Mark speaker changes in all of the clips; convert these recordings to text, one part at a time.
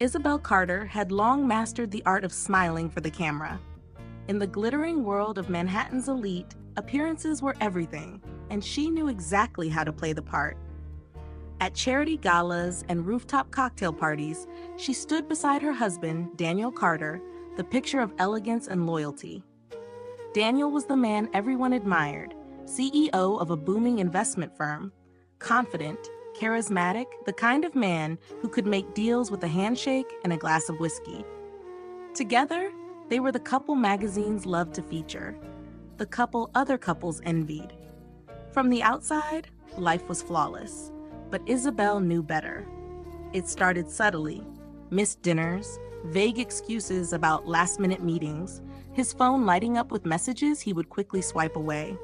Speaker 1: Isabel Carter had long mastered the art of smiling for the camera. In the glittering world of Manhattan's elite, appearances were everything, and she knew exactly how to play the part. At charity galas and rooftop cocktail parties, she stood beside her husband, Daniel Carter, the picture of elegance and loyalty. Daniel was the man everyone admired, CEO of a booming investment firm, confident, charismatic, the kind of man who could make deals with a handshake and a glass of whiskey. Together, they were the couple magazines loved to feature, the couple other couples envied. From the outside, life was flawless, but Isabel knew better. It started subtly: missed dinners, vague excuses about last-minute meetings, his phone lighting up with messages he would quickly swipe away.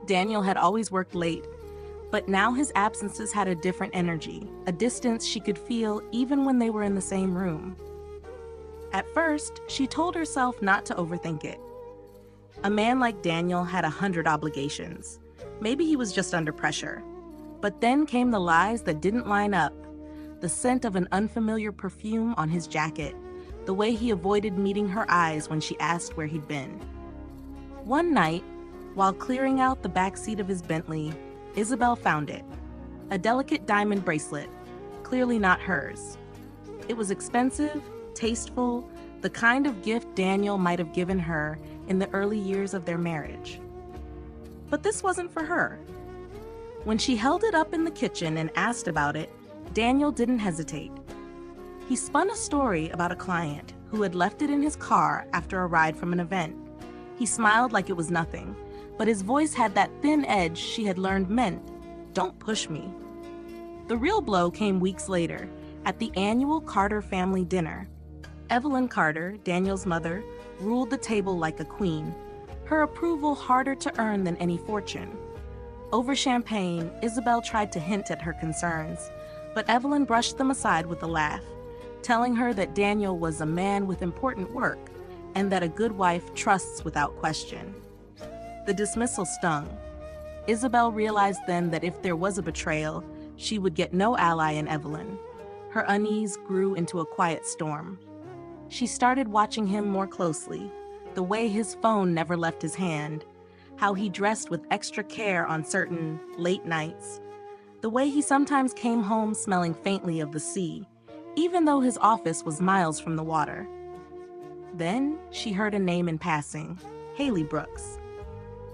Speaker 1: Daniel had always worked late, but now his absences had a different energy, a distance she could feel even when they were in the same room. At first, she told herself not to overthink it. A man like Daniel had 100 obligations. Maybe he was just under pressure. But then came the lies that didn't line up. The scent of an unfamiliar perfume on his jacket, the way he avoided meeting her eyes when she asked where he'd been. One night, while clearing out the back seat of his Bentley, Isabel found it. A delicate diamond bracelet, clearly not hers. It was expensive, tasteful, the kind of gift Daniel might have given her in the early years of their marriage. But this wasn't for her. When she held it up in the kitchen and asked about it, Daniel didn't hesitate. He spun a story about a client who had left it in his car after a ride from an event. He smiled like it was nothing, but his voice had that thin edge she had learned meant, "Don't push me." The real blow came weeks later, at the annual Carter family dinner. Evelyn Carter, Daniel's mother, ruled the table like a queen, her approval harder to earn than any fortune. Over champagne, Isabel tried to hint at her concerns, but Evelyn brushed them aside with a laugh, telling her that Daniel was a man with important work and that a good wife trusts without question. The dismissal stung. Isabel realized then that if there was a betrayal, she would get no ally in Evelyn. Her unease grew into a quiet storm. She started watching him more closely, the way his phone never left his hand, how he dressed with extra care on certain late nights, the way he sometimes came home smelling faintly of the sea, even though his office was miles from the water. Then she heard a name in passing, Haley Brooks.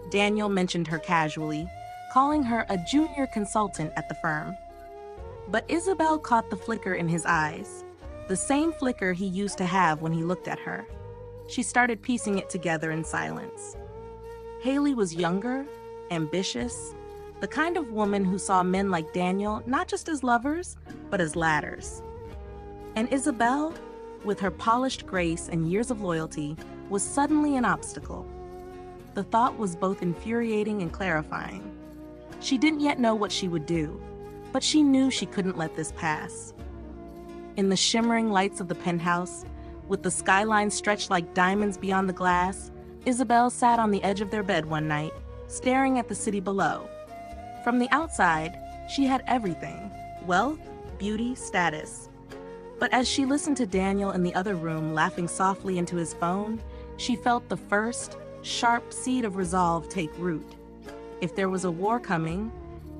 Speaker 1: Daniel mentioned her casually, calling her a junior consultant at the firm. But Isabel caught the flicker in his eyes, the same flicker he used to have when he looked at her. She started piecing it together in silence. Haley was younger, ambitious, the kind of woman who saw men like Daniel not just as lovers, but as ladders. And Isabel, with her polished grace and years of loyalty, was suddenly an obstacle. The thought was both infuriating and clarifying. She didn't yet know what she would do, but she knew she couldn't let this pass. In the shimmering lights of the penthouse, with the skyline stretched like diamonds beyond the glass, Isabel sat on the edge of their bed one night, staring at the city below. From the outside, she had everything: wealth, beauty, status. But as she listened to Daniel in the other room laughing softly into his phone, she felt the first, sharp seed of resolve take root. If there was a war coming,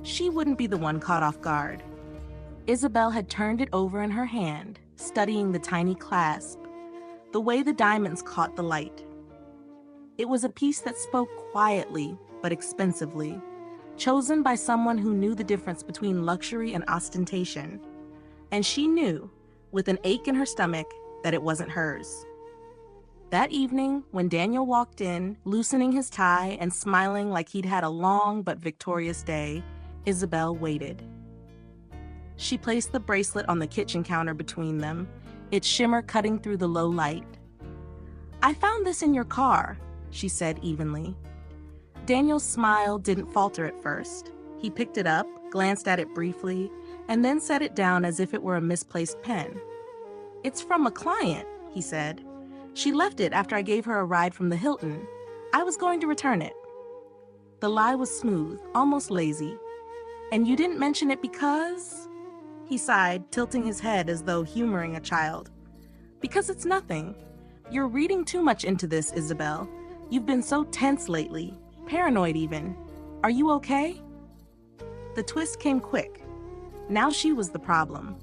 Speaker 1: she wouldn't be the one caught off guard. Isabel had turned it over in her hand, studying the tiny clasp, the way the diamonds caught the light. It was a piece that spoke quietly but expensively, chosen by someone who knew the difference between luxury and ostentation. And she knew, with an ache in her stomach, that it wasn't hers. That evening, when Daniel walked in, loosening his tie and smiling like he'd had a long but victorious day, Isabel waited. She placed the bracelet on the kitchen counter between them, its shimmer cutting through the low light. "I found this in your car," she said evenly. Daniel's smile didn't falter at first. He picked it up, glanced at it briefly, and then set it down as if it were a misplaced pen. "It's from a client," he said. "She left it after I gave her a ride from the Hilton. I was going to return it." The lie was smooth, almost lazy. "And you didn't mention it because?" He sighed, tilting his head as though humoring a child. Because it's nothing. You're reading too much into this, Isabel. You've been so tense lately, paranoid even. Are you okay? The twist came quick. Now she was the problem.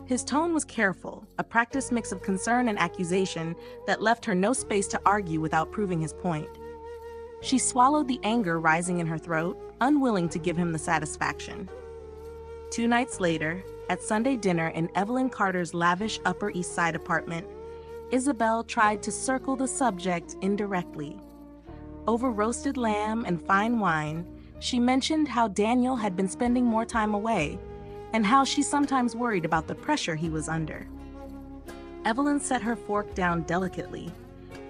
Speaker 1: His tone was careful, a practiced mix of concern and accusation that left her no space to argue without proving his point. She swallowed the anger rising in her throat, unwilling to give him the satisfaction. 2 nights later, at Sunday dinner in Evelyn Carter's lavish Upper East Side apartment, Isabel tried to circle the subject indirectly. Over roasted lamb and fine wine, she mentioned how Daniel had been spending more time away, and how she sometimes worried about the pressure he was under. Evelyn set her fork down delicately,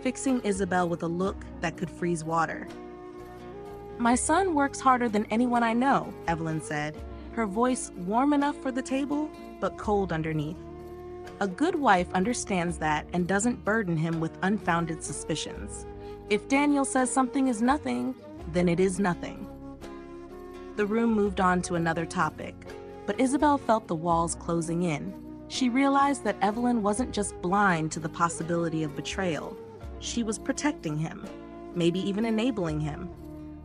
Speaker 1: fixing Isabel with a look that could freeze water. "My son works harder than anyone I know," Evelyn said, her voice warm enough for the table, but cold underneath. A good wife understands that and doesn't burden him with unfounded suspicions. If Daniel says something is nothing, then it is nothing. The room moved on to another topic, but Isabel felt the walls closing in. She realized that Evelyn wasn't just blind to the possibility of betrayal. She was protecting him, maybe even enabling him.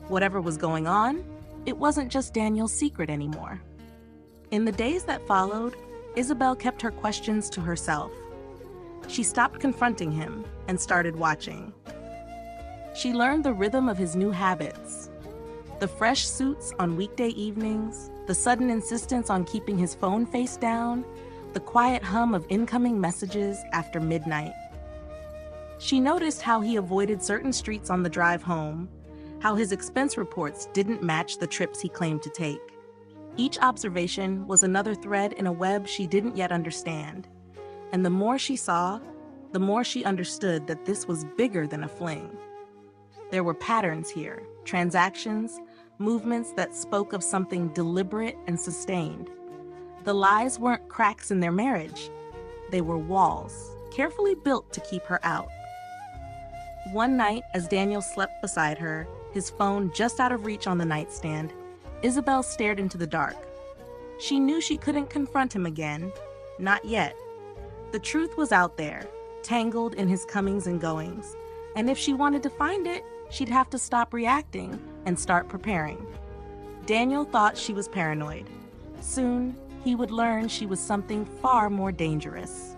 Speaker 1: Whatever was going on, it wasn't just Daniel's secret anymore. In the days that followed, Isabel kept her questions to herself. She stopped confronting him and started watching. She learned the rhythm of his new habits. The fresh suits on weekday evenings, the sudden insistence on keeping his phone face down, the quiet hum of incoming messages after midnight. She noticed how he avoided certain streets on the drive home, how his expense reports didn't match the trips he claimed to take. Each observation was another thread in a web she didn't yet understand. And the more she saw, the more she understood that this was bigger than a fling. There were patterns here, transactions, movements that spoke of something deliberate and sustained. The lies weren't cracks in their marriage. They were walls, carefully built to keep her out. One night, as Daniel slept beside her, his phone just out of reach on the nightstand, Isabel stared into the dark. She knew she couldn't confront him again. Not yet. The truth was out there, tangled in his comings and goings. And if she wanted to find it, she'd have to stop reacting and start preparing. Daniel thought she was paranoid. Soon, he would learn she was something far more dangerous.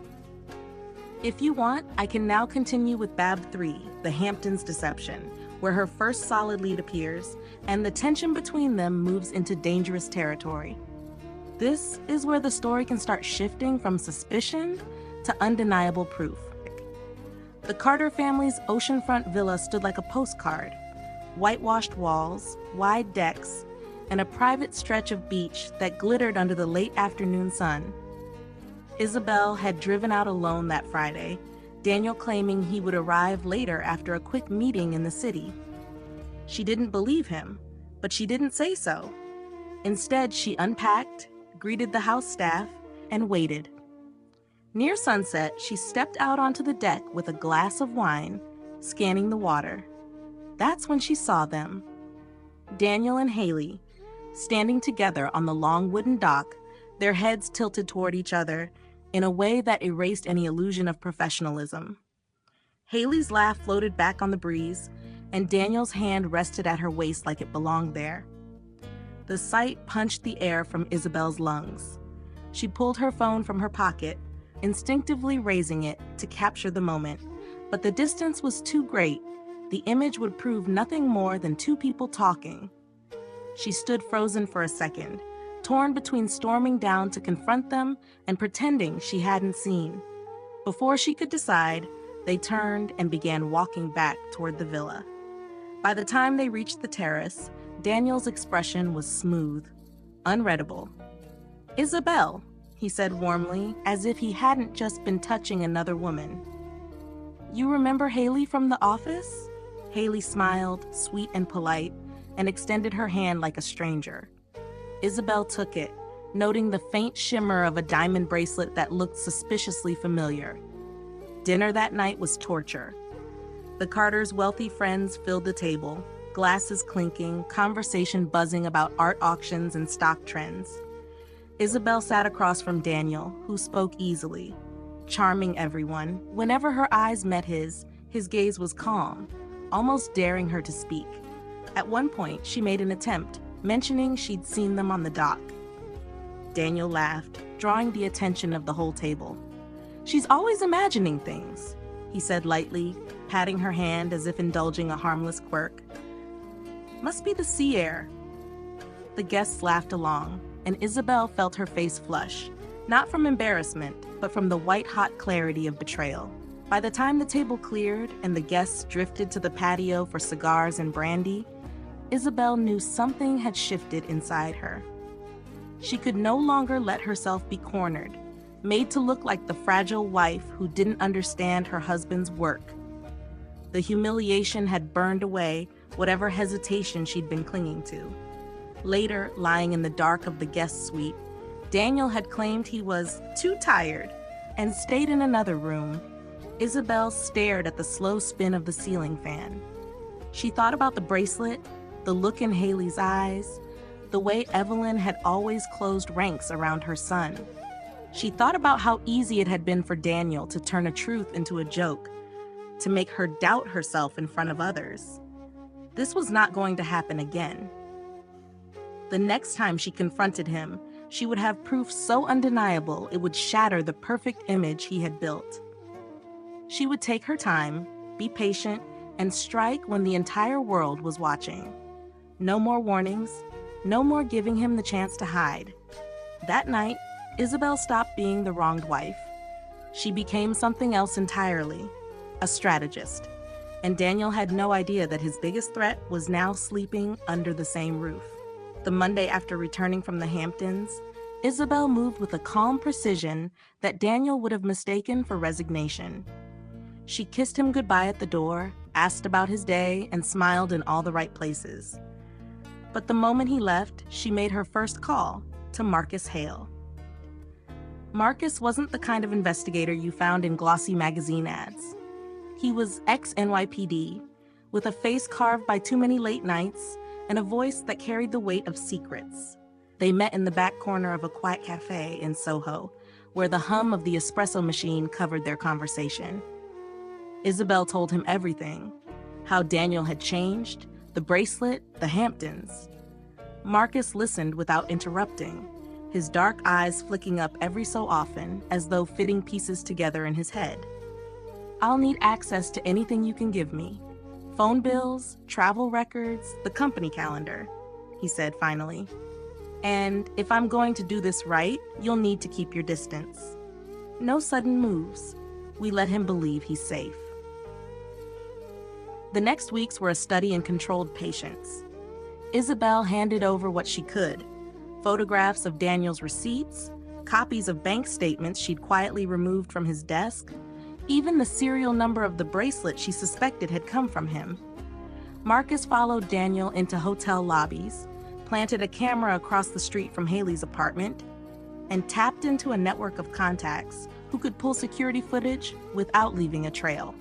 Speaker 1: If you want, I can now continue with Bab 3, The Hamptons' Deception, where her first solid lead appears, and the tension between them moves into dangerous territory. This is where the story can start shifting from suspicion to undeniable proof. The Carter family's oceanfront villa stood like a postcard. Whitewashed walls, wide decks, and a private stretch of beach that glittered under the late afternoon sun. Isabel had driven out alone that Friday, Daniel claiming he would arrive later after a quick meeting in the city. She didn't believe him, but she didn't say so. Instead, she unpacked, greeted the house staff, and waited. Near sunset, she stepped out onto the deck with a glass of wine, scanning the water. That's when she saw them. Daniel and Haley, standing together on the long wooden dock, their heads tilted toward each other in a way that erased any illusion of professionalism. Haley's laugh floated back on the breeze, and Daniel's hand rested at her waist like it belonged there. The sight punched the air from Isabel's lungs. She pulled her phone from her pocket, instinctively raising it to capture the moment, but the distance was too great. The image would prove nothing more than two people talking. She stood frozen for a second, torn between storming down to confront them and pretending she hadn't seen. Before she could decide, they turned and began walking back toward the villa. By the time they reached the terrace, Daniel's expression was smooth, unreadable. "Isabel," he said warmly, as if he hadn't just been touching another woman. "You remember Haley from the office?" Haley smiled, sweet and polite, and extended her hand like a stranger. Isabel took it, noting the faint shimmer of a diamond bracelet that looked suspiciously familiar. Dinner that night was torture. The Carters' wealthy friends filled the table, glasses clinking, conversation buzzing about art auctions and stock trends. Isabel sat across from Daniel, who spoke easily, charming everyone. Whenever her eyes met his gaze was calm, almost daring her to speak. At one point, she made an attempt, mentioning she'd seen them on the dock. Daniel laughed, drawing the attention of the whole table. "She's always imagining things," he said lightly, patting her hand as if indulging a harmless quirk. "Must be the sea air." The guests laughed along, and Isabel felt her face flush, not from embarrassment, but from the white-hot clarity of betrayal. By the time the table cleared and the guests drifted to the patio for cigars and brandy, Isabel knew something had shifted inside her. She could no longer let herself be cornered, made to look like the fragile wife who didn't understand her husband's work. The humiliation had burned away whatever hesitation she'd been clinging to. Later, lying in the dark of the guest suite, Daniel had claimed he was too tired and stayed in another room. Isabel stared at the slow spin of the ceiling fan. She thought about the bracelet, the look in Haley's eyes, the way Evelyn had always closed ranks around her son. She thought about how easy it had been for Daniel to turn a truth into a joke, to make her doubt herself in front of others. This was not going to happen again. The next time she confronted him, she would have proof so undeniable it would shatter the perfect image he had built. She would take her time, be patient, and strike when the entire world was watching. No more warnings, no more giving him the chance to hide. That night, Isabel stopped being the wronged wife. She became something else entirely, a strategist. And Daniel had no idea that his biggest threat was now sleeping under the same roof. The Monday after returning from the Hamptons, Isabel moved with a calm precision that Daniel would have mistaken for resignation. She kissed him goodbye at the door, asked about his day, and smiled in all the right places. But the moment he left, she made her first call to Marcus Hale. Marcus wasn't the kind of investigator you found in glossy magazine ads. He was ex-NYPD, with a face carved by too many late nights and a voice that carried the weight of secrets. They met in the back corner of a quiet cafe in Soho, where the hum of the espresso machine covered their conversation. Isabel told him everything, how Daniel had changed, the bracelet, the Hamptons. Marcus listened without interrupting, his dark eyes flicking up every so often as though fitting pieces together in his head. "I'll need access to anything you can give me. Phone bills, travel records, the company calendar," he said finally. "And if I'm going to do this right, you'll need to keep your distance. No sudden moves." We let him believe he's safe. The next weeks were a study in controlled patience. Isabel handed over what she could: photographs of Daniel's receipts, copies of bank statements she'd quietly removed from his desk, even the serial number of the bracelet she suspected had come from him. Marcus followed Daniel into hotel lobbies, planted a camera across the street from Haley's apartment, and tapped into a network of contacts who could pull security footage without leaving a trail.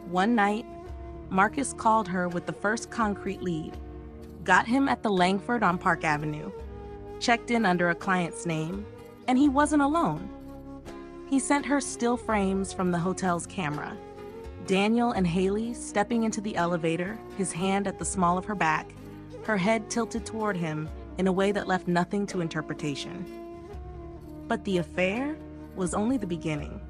Speaker 1: One night, Marcus called her with the first concrete lead, got him at the Langford on Park Avenue, checked in under a client's name, and he wasn't alone. He sent her still frames from the hotel's camera. Daniel and Haley stepping into the elevator, his hand at the small of her back, her head tilted toward him in a way that left nothing to interpretation. But the affair was only the beginning.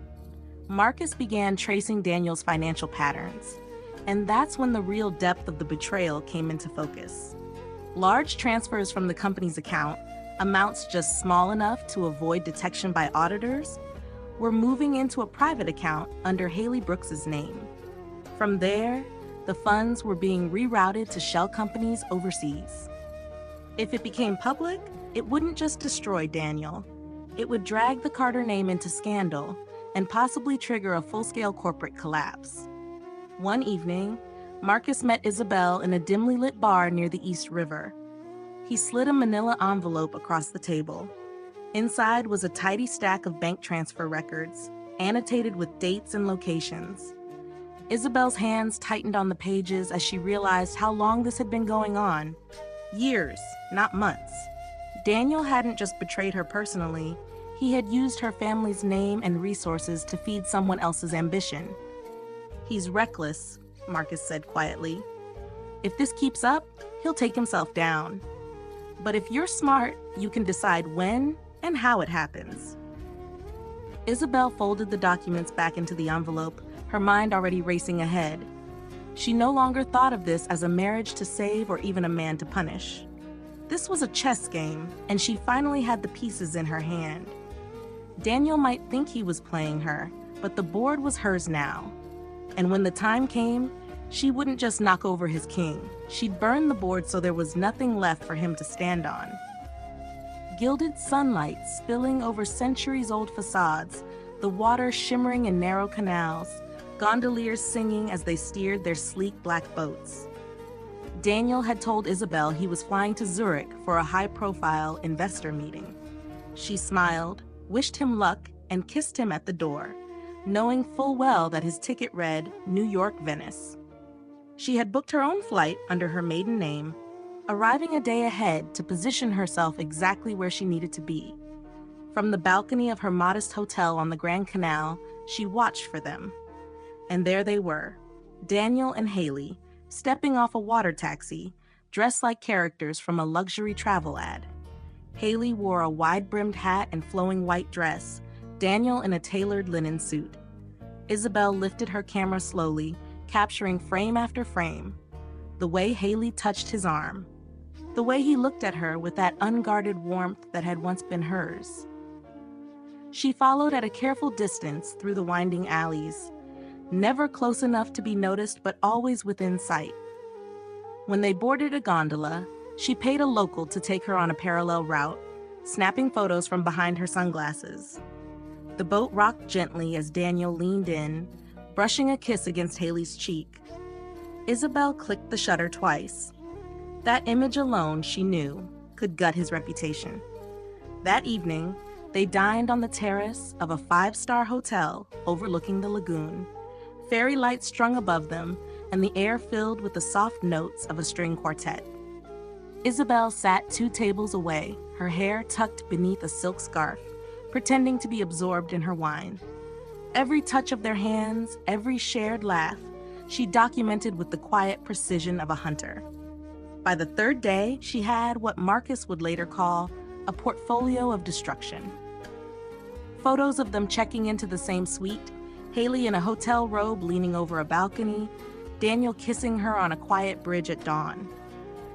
Speaker 1: Marcus began tracing Daniel's financial patterns, and that's when the real depth of the betrayal came into focus. Large transfers from the company's account, amounts just small enough to avoid detection by auditors, were moving into a private account under Haley Brooks's name. From there, the funds were being rerouted to shell companies overseas. If it became public, it wouldn't just destroy Daniel. It would drag the Carter name into scandal and possibly trigger a full-scale corporate collapse. One evening, Marcus met Isabel in a dimly lit bar near the East River. He slid a manila envelope across the table. Inside was a tidy stack of bank transfer records, annotated with dates and locations. Isabel's hands tightened on the pages as she realized how long this had been going on. Years, not months. Daniel hadn't just betrayed her personally, he had used her family's name and resources to feed someone else's ambition. "He's reckless," Marcus said quietly. "If this keeps up, he'll take himself down. But if you're smart, you can decide when and how it happens." Isabel folded the documents back into the envelope, her mind already racing ahead. She no longer thought of this as a marriage to save or even a man to punish. This was a chess game, and she finally had the pieces in her hand. Daniel might think he was playing her, but the board was hers now. And when the time came, she wouldn't just knock over his king. She'd burn the board so there was nothing left for him to stand on. Gilded sunlight spilling over centuries-old facades, the water shimmering in narrow canals, gondoliers singing as they steered their sleek black boats. Daniel had told Isabel he was flying to Zurich for a high-profile investor meeting. She smiled, wished him luck, and kissed him at the door, knowing full well that his ticket read New York, Venice. She had booked her own flight under her maiden name, arriving a day ahead to position herself exactly where she needed to be. From the balcony of her modest hotel on the Grand Canal, she watched for them. And there they were, Daniel and Haley, stepping off a water taxi, dressed like characters from a luxury travel ad. Haley wore a wide-brimmed hat and flowing white dress, Daniel in a tailored linen suit. Isabel lifted her camera slowly, capturing frame after frame. The way Haley touched his arm. The way he looked at her with that unguarded warmth that had once been hers. She followed at a careful distance through the winding alleys, never close enough to be noticed but always within sight. When they boarded a gondola, she paid a local to take her on a parallel route, snapping photos from behind her sunglasses. The boat rocked gently as Daniel leaned in, brushing a kiss against Haley's cheek. Isabel clicked the shutter twice. That image alone, she knew, could gut his reputation. That evening, they dined on the terrace of a 5-star hotel overlooking the lagoon, fairy lights strung above them, and the air filled with the soft notes of a string quartet. Isabel sat 2 tables away, her hair tucked beneath a silk scarf, pretending to be absorbed in her wine. Every touch of their hands, every shared laugh, she documented with the quiet precision of a hunter. By the 3rd day, she had what Marcus would later call a portfolio of destruction. Photos of them checking into the same suite, Haley in a hotel robe leaning over a balcony, Daniel kissing her on a quiet bridge at dawn.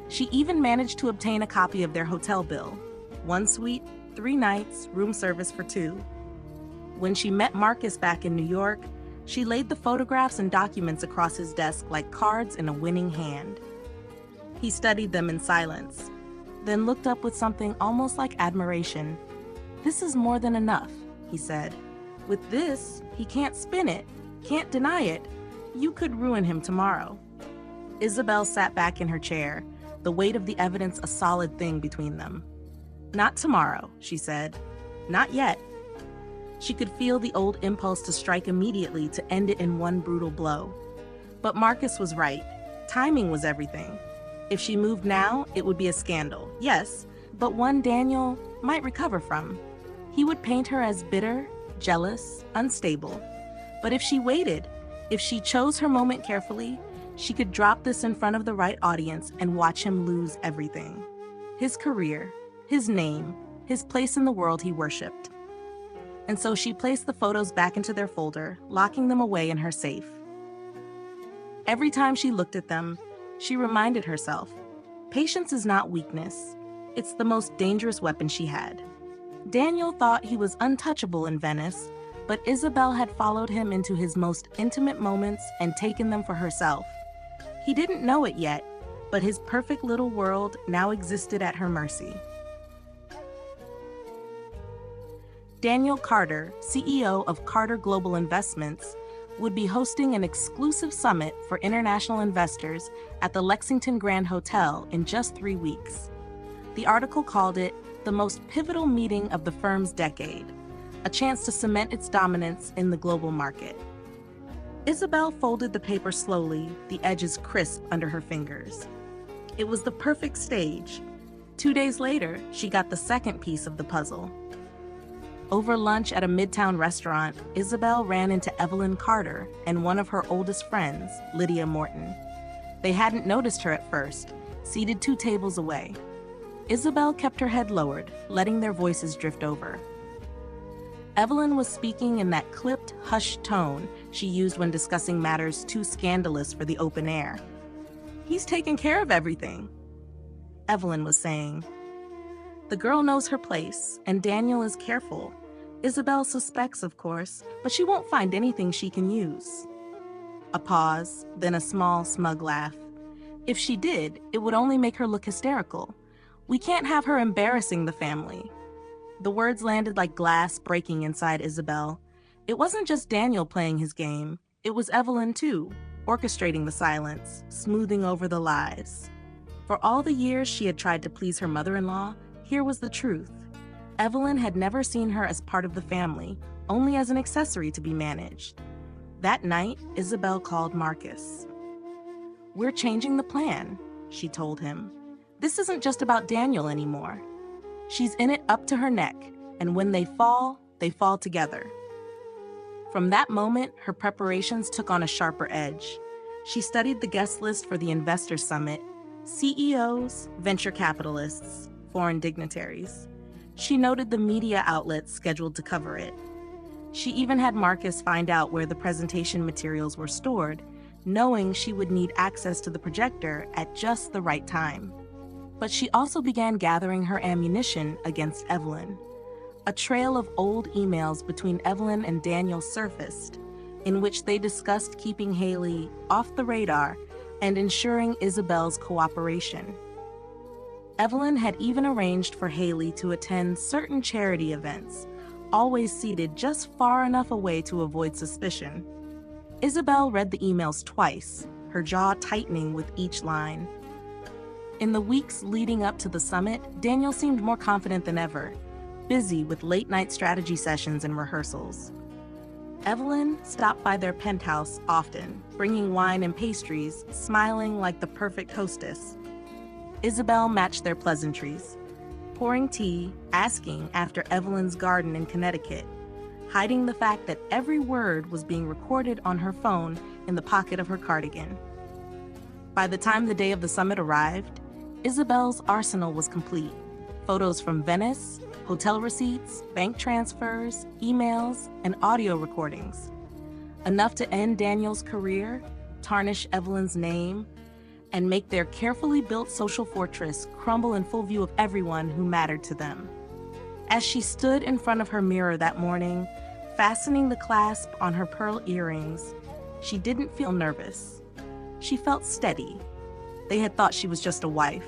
Speaker 1: She even managed to obtain a copy of their hotel bill. 1 suite, 3 nights, room service for 2. When she met Marcus back in New York, she laid the photographs and documents across his desk like cards in a winning hand. He studied them in silence, then looked up with something almost like admiration. "This is more than enough," he said. "With this, he can't spin it, can't deny it. You could ruin him tomorrow." Isabel sat back in her chair, the weight of the evidence a solid thing between them. "Not tomorrow," she said. "Not yet." She could feel the old impulse to strike immediately to end it in one brutal blow. But Marcus was right. Timing was everything. If she moved now, it would be a scandal, yes, but one Daniel might recover from. He would paint her as bitter, jealous, unstable. But if she waited, if she chose her moment carefully, she could drop this in front of the right audience and watch him lose everything. His career, his name, his place in the world he worshipped. And so she placed the photos back into their folder, locking them away in her safe. Every time she looked at them, she reminded herself, patience is not weakness. It's the most dangerous weapon she had. Daniel thought he was untouchable in Venice, but Isabel had followed him into his most intimate moments and taken them for herself. He didn't know it yet, but his perfect little world now existed at her mercy. Daniel Carter, CEO of Carter Global Investments, would be hosting an exclusive summit for international investors at the Lexington Grand Hotel in just 3 weeks. The article called it the most pivotal meeting of the firm's decade, a chance to cement its dominance in the global market. Isabel folded the paper slowly, the edges crisp under her fingers. It was the perfect stage. 2 days later, she got the second piece of the puzzle. Over lunch at a Midtown restaurant, Isabel ran into Evelyn Carter and one of her oldest friends, Lydia Morton. They hadn't noticed her at first, seated 2 tables away. Isabel kept her head lowered, letting their voices drift over. Evelyn was speaking in that clipped, hushed tone she used when discussing matters too scandalous for the open air. "He's taken care of everything," Evelyn was saying. "The girl knows her place, and Daniel is careful. Isabel suspects, of course, but she won't find anything she can use." A pause, then a small, smug laugh. "If she did, it would only make her look hysterical. We can't have her embarrassing the family." The words landed like glass breaking inside Isabel. It wasn't just Daniel playing his game. It was Evelyn, too, orchestrating the silence, smoothing over the lies. For all the years she had tried to please her mother-in-law, here was the truth. Evelyn had never seen her as part of the family, only as an accessory to be managed. That night, Isabel called Marcus. "We're changing the plan," she told him. "This isn't just about Daniel anymore. She's in it up to her neck, and when they fall together." From that moment, her preparations took on a sharper edge. She studied the guest list for the Investor Summit: CEOs, venture capitalists, foreign dignitaries. She noted the media outlets scheduled to cover it. She even had Marcus find out where the presentation materials were stored, knowing she would need access to the projector at just the right time. But she also began gathering her ammunition against Evelyn. A trail of old emails between Evelyn and Daniel surfaced, in which they discussed keeping Haley off the radar and ensuring Isabel's cooperation. Evelyn had even arranged for Haley to attend certain charity events, always seated just far enough away to avoid suspicion. Isabel read the emails twice, her jaw tightening with each line. In the weeks leading up to the summit, Daniel seemed more confident than ever, busy with late-night strategy sessions and rehearsals. Evelyn stopped by their penthouse often, bringing wine and pastries, smiling like the perfect hostess. Isabel matched their pleasantries, pouring tea, asking after Evelyn's garden in Connecticut, hiding the fact that every word was being recorded on her phone in the pocket of her cardigan. By the time the day of the summit arrived, Isabel's arsenal was complete. Photos from Venice, hotel receipts, bank transfers, emails, and audio recordings. Enough to end Daniel's career, tarnish Evelyn's name, and make their carefully built social fortress crumble in full view of everyone who mattered to them. As she stood in front of her mirror that morning, fastening the clasp on her pearl earrings, she didn't feel nervous. She felt steady. They had thought she was just a wife.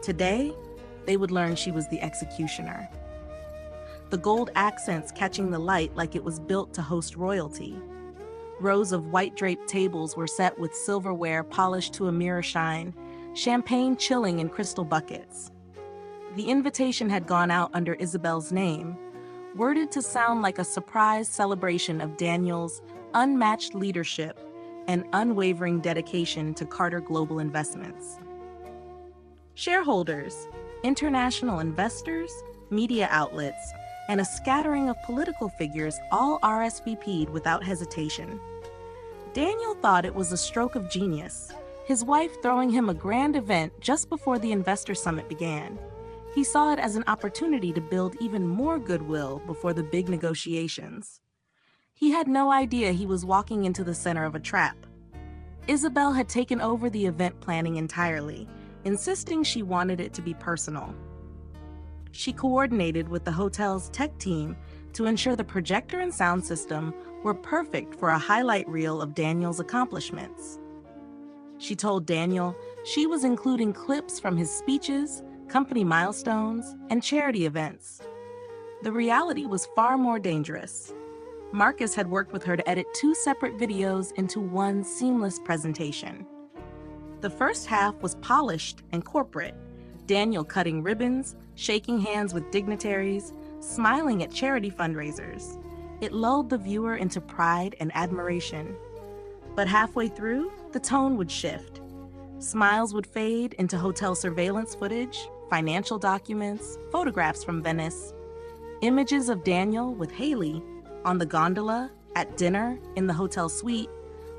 Speaker 1: Today, they would learn she was the executioner. The gold accents catching the light like it was built to host royalty. Rows of white-draped tables were set with silverware polished to a mirror shine, champagne chilling in crystal buckets. The invitation had gone out under Isabel's name, worded to sound like a surprise celebration of Daniel's unmatched leadership and unwavering dedication to Carter Global Investments. Shareholders, international investors, media outlets, and a scattering of political figures all RSVP'd without hesitation. Daniel thought it was a stroke of genius, his wife throwing him a grand event just before the Investor Summit began. He saw it as an opportunity to build even more goodwill before the big negotiations. He had no idea he was walking into the center of a trap. Isabel had taken over the event planning entirely, insisting she wanted it to be personal. She coordinated with the hotel's tech team to ensure the projector and sound system were perfect for a highlight reel of Daniel's accomplishments. She told Daniel she was including clips from his speeches, company milestones, and charity events. The reality was far more dangerous. Marcus had worked with her to edit 2 separate videos into one seamless presentation. The first half was polished and corporate, Daniel cutting ribbons, shaking hands with dignitaries, smiling at charity fundraisers. It lulled the viewer into pride and admiration. But halfway through, the tone would shift. Smiles would fade into hotel surveillance footage, financial documents, photographs from Venice, images of Daniel with Haley on the gondola, at dinner, in the hotel suite,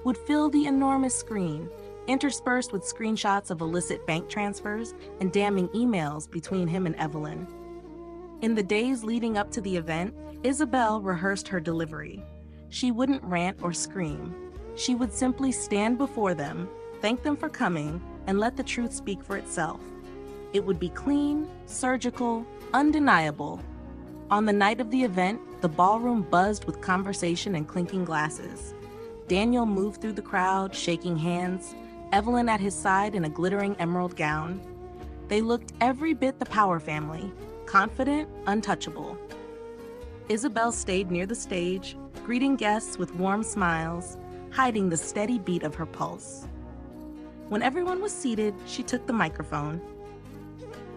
Speaker 1: would fill the enormous screen, interspersed with screenshots of illicit bank transfers and damning emails between him and Evelyn. In the days leading up to the event, Isabel rehearsed her delivery. She wouldn't rant or scream. She would simply stand before them, thank them for coming, and let the truth speak for itself. It would be clean, surgical, undeniable. On the night of the event, the ballroom buzzed with conversation and clinking glasses. Daniel moved through the crowd, shaking hands, Evelyn at his side in a glittering emerald gown. They looked every bit the Power family, confident, untouchable. Isabel stayed near the stage, greeting guests with warm smiles, hiding the steady beat of her pulse. When everyone was seated, she took the microphone.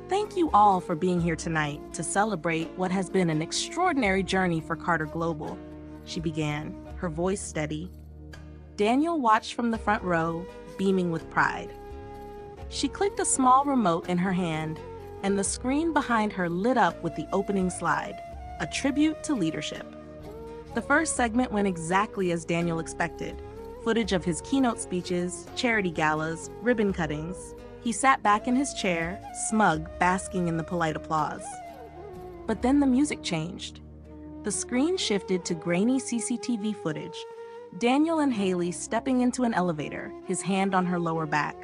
Speaker 1: Thank you all for being here tonight to celebrate what has been an extraordinary journey for Carter Global, she began, her voice steady. Daniel watched from the front row, beaming with pride. She clicked a small remote in her hand, and the screen behind her lit up with the opening slide, a tribute to leadership. The first segment went exactly as Daniel expected. Footage of his keynote speeches, charity galas, ribbon cuttings. He sat back in his chair, smug, basking in the polite applause. But then the music changed. The screen shifted to grainy CCTV footage. Daniel and Haley stepping into an elevator, his hand on her lower back.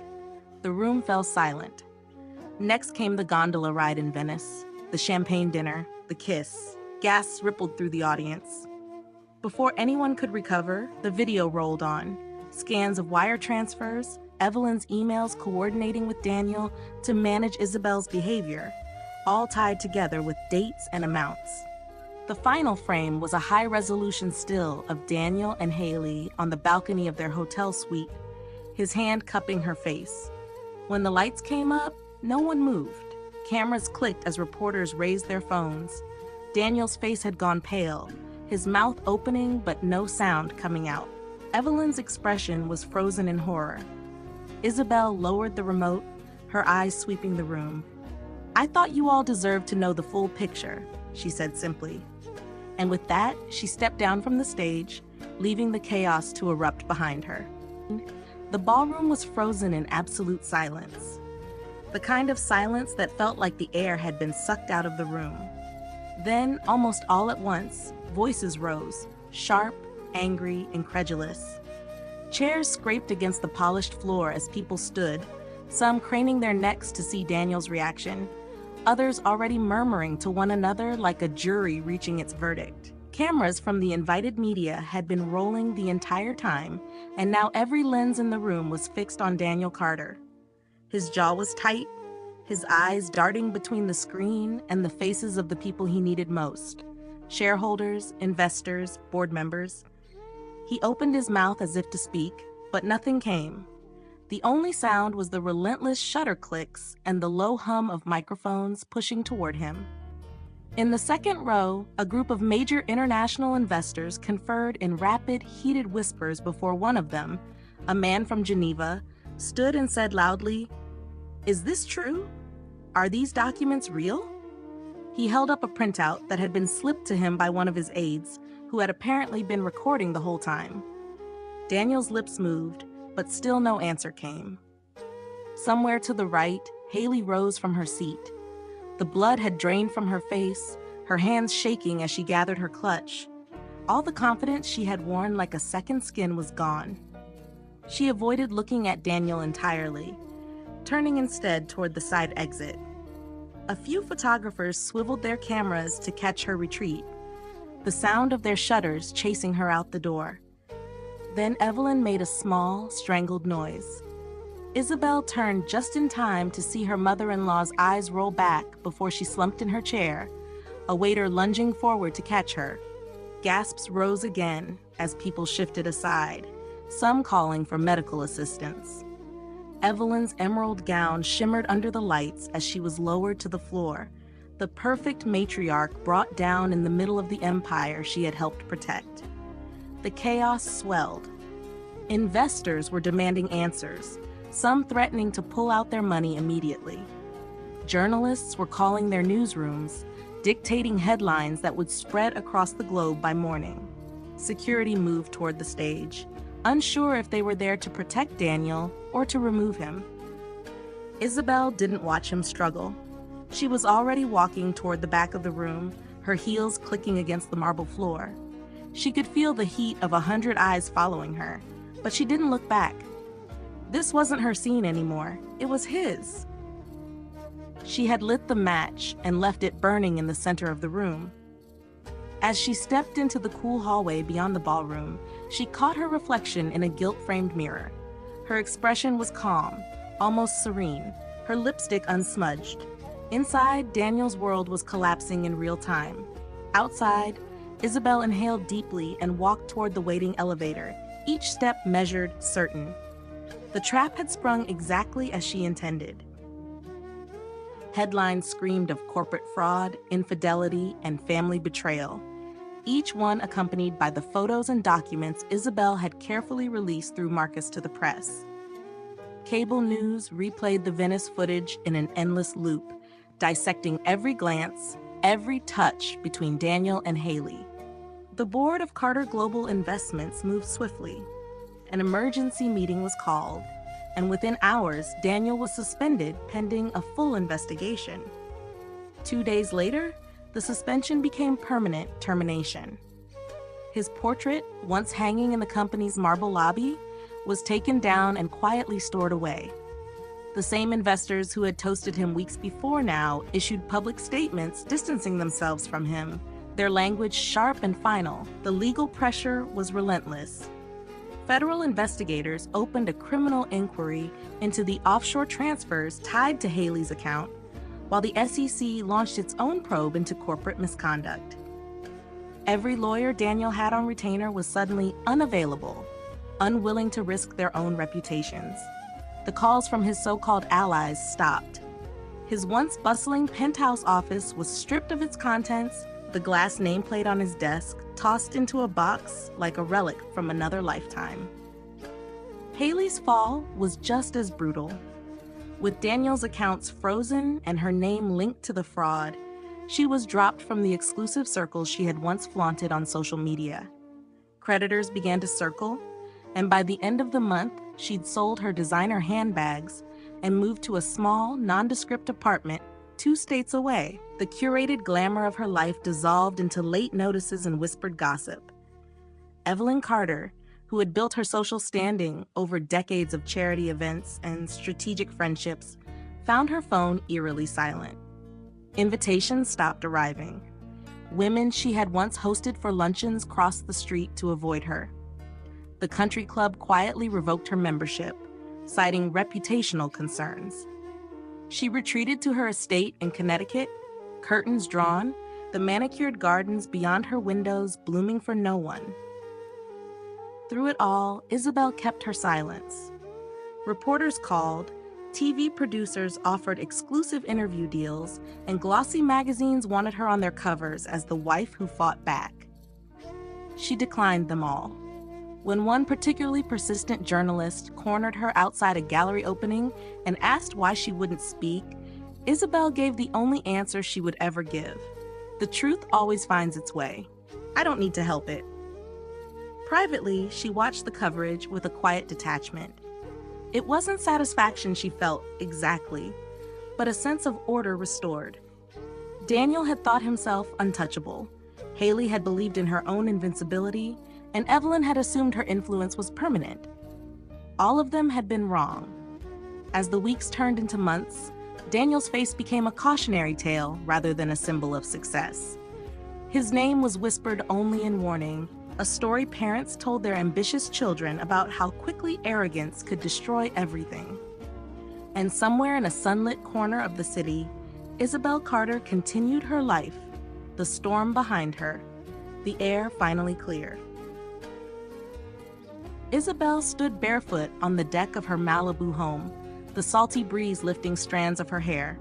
Speaker 1: The room fell silent. Next came the gondola ride in Venice, the champagne dinner, the kiss. Gasps rippled through the audience. Before anyone could recover, the video rolled on. Scans of wire transfers, Evelyn's emails coordinating with Daniel to manage Isabel's behavior, all tied together with dates and amounts. The final frame was a high-resolution still of Daniel and Haley on the balcony of their hotel suite, his hand cupping her face. When the lights came up, no one moved. Cameras clicked as reporters raised their phones. Daniel's face had gone pale, his mouth opening but no sound coming out. Evelyn's expression was frozen in horror. Isabel lowered the remote, her eyes sweeping the room. "I thought you all deserved to know the full picture," she said simply. And with that, she stepped down from the stage, leaving the chaos to erupt behind her. The ballroom was frozen in absolute silence. The kind of silence that felt like the air had been sucked out of the room. Then, almost all at once, voices rose, sharp, angry, incredulous. Chairs scraped against the polished floor as people stood, some craning their necks to see Daniel's reaction, others already murmuring to one another like a jury reaching its verdict. Cameras from the invited media had been rolling the entire time, and now every lens in the room was fixed on Daniel Carter. His jaw was tight, his eyes darting between the screen and the faces of the people he needed most: shareholders, investors, board members. He opened his mouth as if to speak, but nothing came. The only sound was the relentless shutter clicks and the low hum of microphones pushing toward him. In the second row, a group of major international investors conferred in rapid, heated whispers before one of them, a man from Geneva, stood and said loudly, "Is this true? Are these documents real?" He held up a printout that had been slipped to him by one of his aides, who had apparently been recording the whole time. Daniel's lips moved, but still no answer came. Somewhere to the right, Haley rose from her seat. The blood had drained from her face, her hands shaking as she gathered her clutch. All the confidence she had worn like a second skin was gone. She avoided looking at Daniel entirely, turning instead toward the side exit. A few photographers swiveled their cameras to catch her retreat, the sound of their shutters chasing her out the door. Then Evelyn made a small, strangled noise. Isabel turned just in time to see her mother-in-law's eyes roll back before she slumped in her chair, a waiter lunging forward to catch her. Gasps rose again as people shifted aside, some calling for medical assistance. Evelyn's emerald gown shimmered under the lights as she was lowered to the floor, the perfect matriarch brought down in the middle of the empire she had helped protect. The chaos swelled. Investors were demanding answers, some threatening to pull out their money immediately. Journalists were calling their newsrooms, dictating headlines that would spread across the globe by morning. Security moved toward the stage, unsure if they were there to protect Daniel or to remove him. Isabel didn't watch him struggle. She was already walking toward the back of the room, her heels clicking against the marble floor. She could feel the heat of 100 eyes following her, but she didn't look back. This wasn't her scene anymore, it was his. She had lit the match and left it burning in the center of the room. As she stepped into the cool hallway beyond the ballroom, she caught her reflection in a gilt-framed mirror. Her expression was calm, almost serene, her lipstick unsmudged. Inside, Daniel's world was collapsing in real time. Outside, Isabel inhaled deeply and walked toward the waiting elevator, each step measured, certain. The trap had sprung exactly as she intended. Headlines screamed of corporate fraud, infidelity, and family betrayal, each one accompanied by the photos and documents Isabel had carefully released through Marcus to the press. Cable news replayed the Venice footage in an endless loop, dissecting every glance, every touch between Daniel and Haley. The board of Carter Global Investments moved swiftly. An emergency meeting was called, and within hours, Daniel was suspended pending a full investigation. 2 days later, the suspension became permanent termination. His portrait, once hanging in the company's marble lobby, was taken down and quietly stored away. The same investors who had toasted him weeks before now issued public statements distancing themselves from him, their language sharp and final. The legal pressure was relentless. Federal investigators opened a criminal inquiry into the offshore transfers tied to Haley's account, while the SEC launched its own probe into corporate misconduct. Every lawyer Daniel had on retainer was suddenly unavailable, unwilling to risk their own reputations. The calls from his so-called allies stopped. His once bustling penthouse office was stripped of its contents, the glass nameplate on his desk tossed into a box like a relic from another lifetime. Haley's fall was just as brutal. With Daniel's accounts frozen and her name linked to the fraud, she was dropped from the exclusive circles she had once flaunted on social media. Creditors began to circle, and by the end of the month, she'd sold her designer handbags and moved to a small, nondescript apartment 2 states away. The curated glamour of her life dissolved into late notices and whispered gossip. Evelyn Carter, who had built her social standing over decades of charity events and strategic friendships, found her phone eerily silent. Invitations stopped arriving. Women she had once hosted for luncheons crossed the street to avoid her. The country club quietly revoked her membership, citing reputational concerns. She retreated to her estate in Connecticut, curtains drawn, the manicured gardens beyond her windows blooming for no one. Through it all, Isabel kept her silence. Reporters called, TV producers offered exclusive interview deals, and glossy magazines wanted her on their covers as the wife who fought back. She declined them all. When one particularly persistent journalist cornered her outside a gallery opening and asked why she wouldn't speak, Isabel gave the only answer she would ever give. The truth always finds its way. I don't need to help it. Privately, she watched the coverage with a quiet detachment. It wasn't satisfaction she felt, exactly, but a sense of order restored. Daniel had thought himself untouchable. Haley had believed in her own invincibility, and Evelyn had assumed her influence was permanent. All of them had been wrong. As the weeks turned into months, Daniel's face became a cautionary tale rather than a symbol of success. His name was whispered only in warning, a story parents told their ambitious children about how quickly arrogance could destroy everything. And somewhere in a sunlit corner of the city, Isabel Carter continued her life, the storm behind her, the air finally clear. Isabel stood barefoot on the deck of her Malibu home, the salty breeze lifting strands of her hair.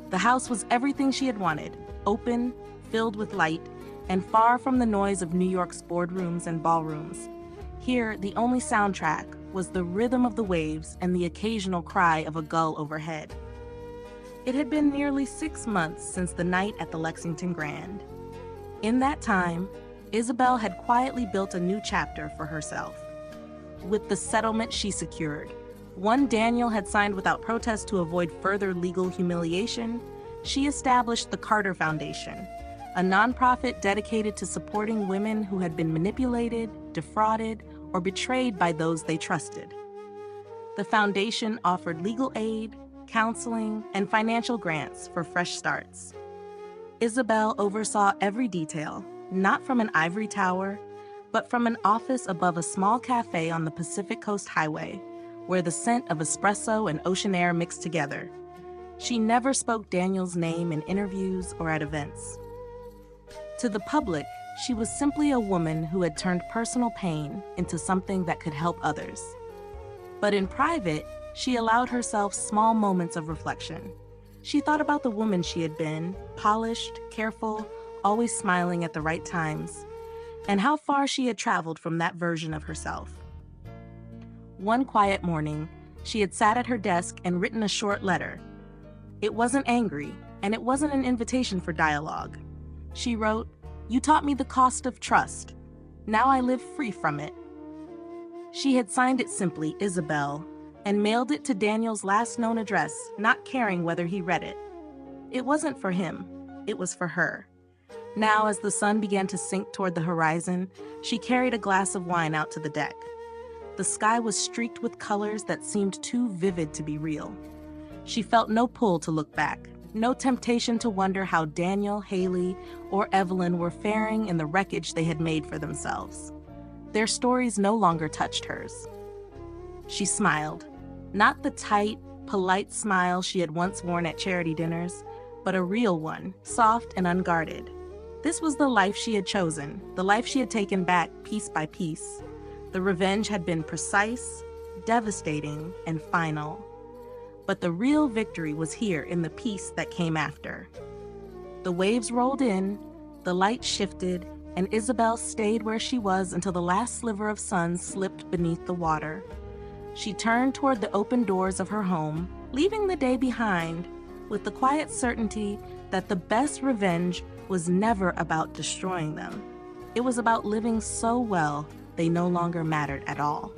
Speaker 1: The house was everything she had wanted, open, filled with light, and far from the noise of New York's boardrooms and ballrooms. Here, the only soundtrack was the rhythm of the waves and the occasional cry of a gull overhead. It had been nearly 6 months since the night at the Lexington Grand. In that time, Isabel had quietly built a new chapter for herself. With the settlement she secured, one Daniel had signed without protest to avoid further legal humiliation, she established the Carter Foundation, a nonprofit dedicated to supporting women who had been manipulated, defrauded, or betrayed by those they trusted. The foundation offered legal aid, counseling, and financial grants for fresh starts. Isabel oversaw every detail, not from an ivory tower, but from an office above a small cafe on the Pacific Coast Highway, where the scent of espresso and ocean air mixed together. She never spoke Daniel's name in interviews or at events. To the public, she was simply a woman who had turned personal pain into something that could help others. But in private, she allowed herself small moments of reflection. She thought about the woman she had been, polished, careful, always smiling at the right times, and how far she had traveled from that version of herself. One quiet morning, she had sat at her desk and written a short letter. It wasn't angry, and it wasn't an invitation for dialogue. She wrote, "You taught me the cost of trust. Now I live free from it." She had signed it simply Isabel and mailed it to Daniel's last known address, not caring whether he read it. It wasn't for him, it was for her. Now, as the sun began to sink toward the horizon, she carried a glass of wine out to the deck. The sky was streaked with colors that seemed too vivid to be real. She felt no pull to look back, no temptation to wonder how Daniel, Haley, or Evelyn were faring in the wreckage they had made for themselves. Their stories no longer touched hers. She smiled, not the tight, polite smile she had once worn at charity dinners, but a real one, soft and unguarded. This was the life she had chosen, the life she had taken back piece by piece. The revenge had been precise, devastating, and final. But the real victory was here in the peace that came after. The waves rolled in, the light shifted, and Isabel stayed where she was until the last sliver of sun slipped beneath the water. She turned toward the open doors of her home, leaving the day behind, with the quiet certainty that the best revenge was never about destroying them. It was about living so well they no longer mattered at all.